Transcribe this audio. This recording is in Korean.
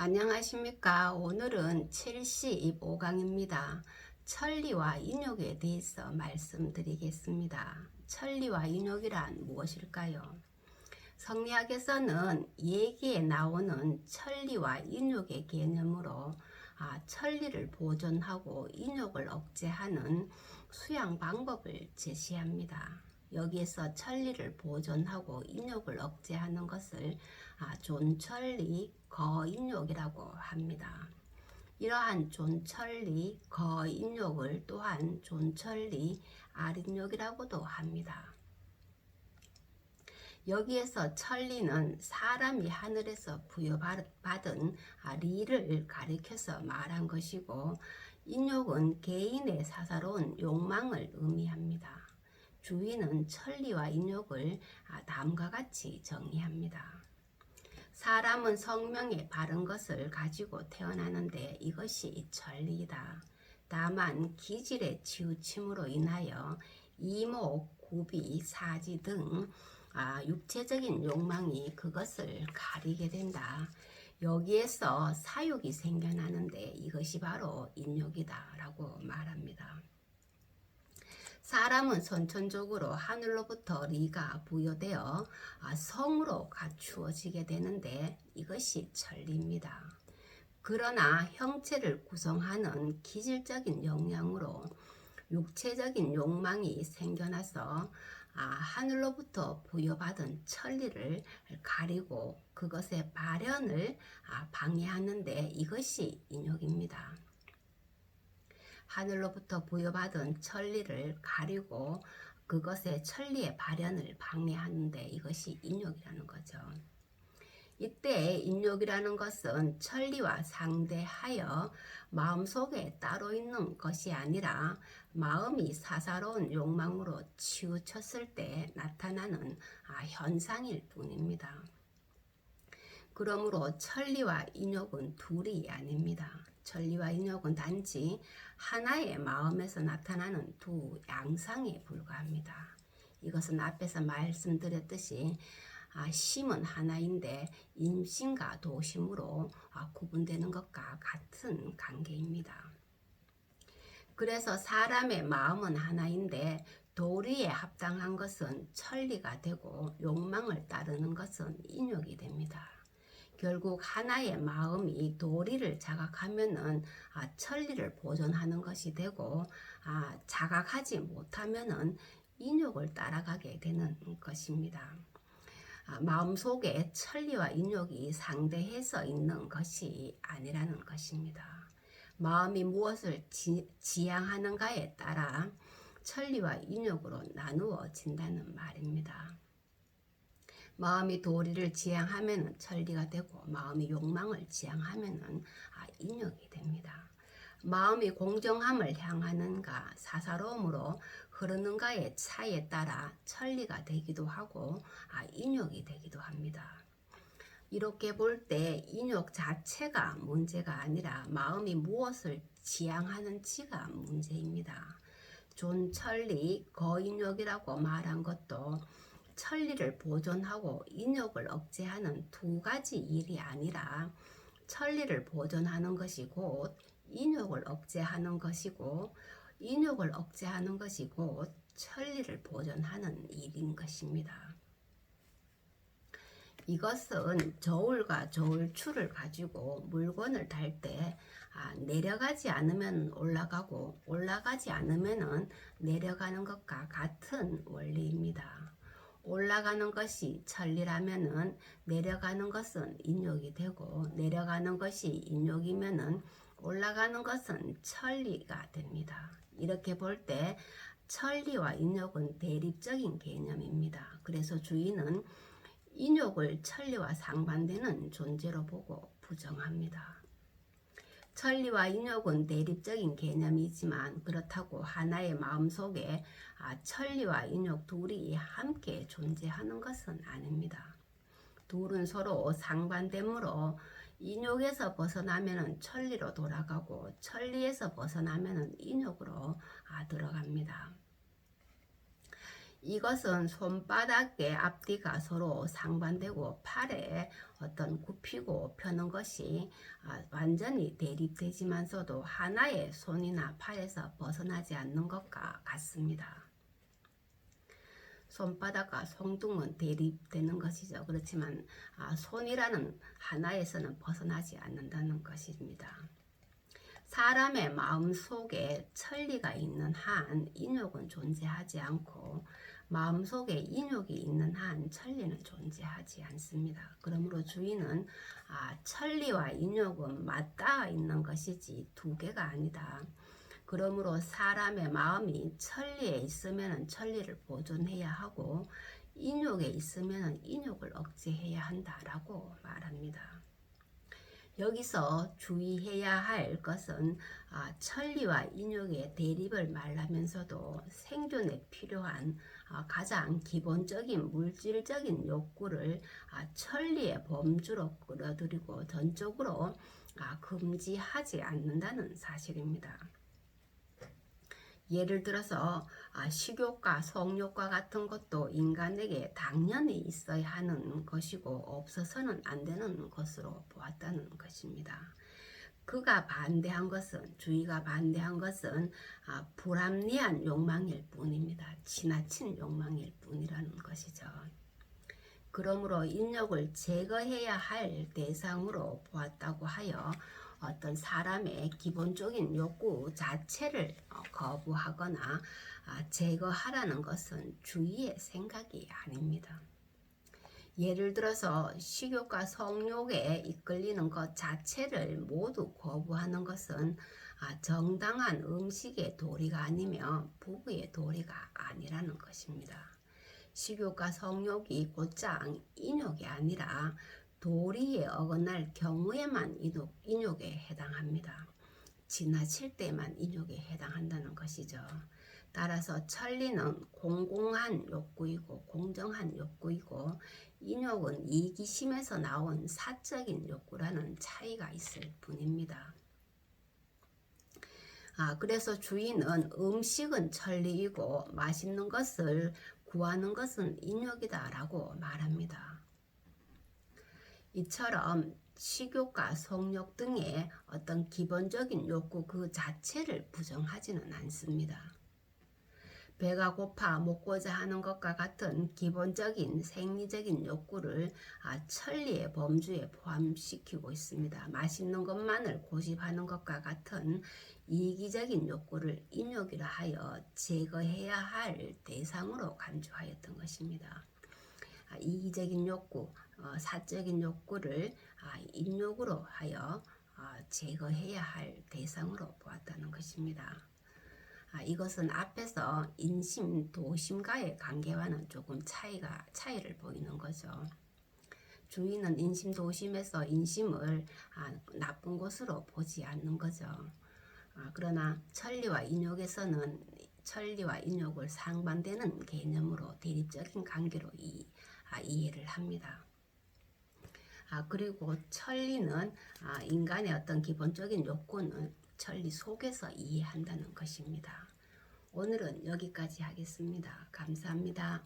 안녕하십니까. 오늘은 75강입니다. 천리와 인욕에 대해서 말씀드리겠습니다. 천리와 인욕이란 무엇일까요? 성리학에서는 예기에 나오는 천리와 인욕의 개념으로 천리를 보존하고 인욕을 억제하는 수양 방법을 제시합니다. 여기에서 천리를 보존하고 인욕을 억제하는 것을 존천리 거인욕이라고 합니다. 이러한 존천리 거인욕을 또한 존천리 아린욕이라고도 합니다. 여기에서 천리는 사람이 하늘에서 부여받은 리를 가리켜서 말한 것이고, 인욕은 개인의 사사로운 욕망을 의미합니다. 주인은 천리와 인욕을 다음과 같이 정의합니다. 사람은 성명에 바른 것을 가지고 태어나는데 이것이 천리이다. 다만 기질의 치우침으로 인하여 이목, 구비, 사지 등 육체적인 욕망이 그것을 가리게 된다. 여기에서 사욕이 생겨나는데 이것이 바로 인욕이다 라고 말합니다. 사람은 선천적으로 하늘로부터 리가 부여되어 성으로 갖추어지게 되는데 이것이 천리입니다. 그러나 형체를 구성하는 기질적인 영향으로 육체적인 욕망이 생겨나서 하늘로부터 부여받은 천리를 가리고 그것의 발현을 방해하는데 이것이 인욕입니다. 하늘로부터 부여받은 천리를 가리고 그것의 천리의 발현을 방해하는데 이것이 인욕이라는 거죠. 이때 인욕이라는 것은 천리와 상대하여 마음속에 따로 있는 것이 아니라 마음이 사사로운 욕망으로 치우쳤을 때 나타나는 현상일 뿐입니다. 그러므로 천리와 인욕은 둘이 아닙니다. 천리와 인욕은 단지 하나의 마음에서 나타나는 두 양상에 불과합니다. 이것은 앞에서 말씀드렸듯이 심은 하나인데 임심과 도심으로 구분되는 것과 같은 관계입니다. 그래서 사람의 마음은 하나인데 도리에 합당한 것은 천리가 되고 욕망을 따르는 것은 인욕이 됩니다. 결국 하나의 마음이 도리를 자각하면은 천리를 보존하는 것이 되고 자각하지 못하면은 인욕을 따라가게 되는 것입니다. 마음속에 천리와 인욕이 상대해서 있는 것이 아니라는 것입니다. 마음이 무엇을 지향하는가에 따라 천리와 인욕으로 나누어진다는 말입니다. 마음이 도리를 지향하면 천리가 되고 마음이 욕망을 지향하면 인욕이 됩니다. 마음이 공정함을 향하는가 사사로움으로 흐르는가의 차이에 따라 천리가 되기도 하고 인욕이 되기도 합니다. 이렇게 볼 때 인욕 자체가 문제가 아니라 마음이 무엇을 지향하는지가 문제입니다. 존천리 거인욕이라고 말한 것도 천리를 보존하고 인욕을 억제하는 두 가지 일이 아니라 천리를 보존하는 것이 곧 인욕을 억제하는 것이고 인욕을 억제하는 것이 곧 천리를 보존하는 일인 것입니다. 이것은 저울과 저울추를 가지고 물건을 달 때 내려가지 않으면 올라가고 올라가지 않으면 내려가는 것과 같은 원리입니다. 올라가는 것이 천리라면은 내려가는 것은 인욕이 되고 내려가는 것이 인욕이면은 올라가는 것은 천리가 됩니다. 이렇게 볼 때 천리와 인욕은 대립적인 개념입니다. 그래서 주인은 인욕을 천리와 상반되는 존재로 보고 부정합니다. 천리와 인욕은 대립적인 개념이지만 그렇다고 하나의 마음속에 천리와 인욕 둘이 함께 존재하는 것은 아닙니다. 둘은 서로 상반되므로 인욕에서 벗어나면 천리로 돌아가고 천리에서 벗어나면 인욕으로 들어갑니다. 이것은 손바닥의 앞뒤가 서로 상반되고 팔에 어떤 굽히고 펴는 것이 완전히 대립되지만서도 하나의 손이나 팔에서 벗어나지 않는 것과 같습니다. 손바닥과 송둥은 대립되는 것이죠. 그렇지만 손이라는 하나에서는 벗어나지 않는다는 것입니다. 사람의 마음속에 천리가 있는 한 인욕은 존재하지 않고 마음속에 인욕이 있는 한 천리는 존재하지 않습니다. 그러므로 주인은 천리와 인욕은 맞닿아 있는 것이지 두 개가 아니다. 그러므로 사람의 마음이 천리에 있으면 천리를 보존해야 하고 인욕에 있으면 인욕을 억제해야 한다라고 말합니다. 여기서 주의해야 할 것은 천리와 인욕의 대립을 말하면서도 생존에 필요한 가장 기본적인 물질적인 욕구를 천리의 범주로 끌어들이고 전적으로 금지하지 않는다는 사실입니다. 예를 들어서 식욕과 성욕과 같은 것도 인간에게 당연히 있어야 하는 것이고 없어서는 안 되는 것으로 보았다는 것입니다. 그가 반대한 것은 주의가 반대한 것은 불합리한 욕망일 뿐입니다. 지나친 욕망일 뿐이라는 것이죠. 그러므로 인욕을 제거해야 할 대상으로 보았다고 하여 어떤 사람의 기본적인 욕구 자체를 거부하거나 제거하라는 것은 주의의 생각이 아닙니다. 예를 들어서 식욕과 성욕에 이끌리는 것 자체를 모두 거부하는 것은 정당한 음식의 도리가 아니며 부부의 도리가 아니라는 것입니다. 식욕과 성욕이 곧장 인욕이 아니라 도리에 어긋날 경우에만 인욕에 해당합니다. 지나칠 때만 인욕에 해당한다는 것이죠. 따라서 천리는 공공한 욕구이고 공정한 욕구이고 인욕은 이기심에서 나온 사적인 욕구라는 차이가 있을 뿐입니다. 그래서 주인은 음식은 천리이고 맛있는 것을 구하는 것은 인욕이다 라고 말합니다. 이처럼 식욕과 성욕 등의 어떤 기본적인 욕구 그 자체를 부정하지는 않습니다. 배가 고파 먹고자 하는 것과 같은 기본적인 생리적인 욕구를 천리의 범주에 포함시키고 있습니다. 맛있는 것만을 고집하는 것과 같은 이기적인 욕구를 인욕이라 하여 제거해야 할 대상으로 간주하였던 것입니다. 이기적인 욕구, 사적인 욕구를 인욕으로 하여 제거해야 할 대상으로 보았다는 것입니다. 이것은 앞에서 인심, 도심과의 관계와는 조금 차이를 보이는 거죠. 주인은 인심, 도심에서 인심을 나쁜 것으로 보지 않는 거죠. 그러나 천리와 인욕에서는 천리와 인욕을 상반되는 개념으로 대립적인 관계로 이해를 합니다. 그리고 천리는 인간의 어떤 기본적인 욕구는 천리 속에서 이해한다는 것입니다. 오늘은 여기까지 하겠습니다. 감사합니다.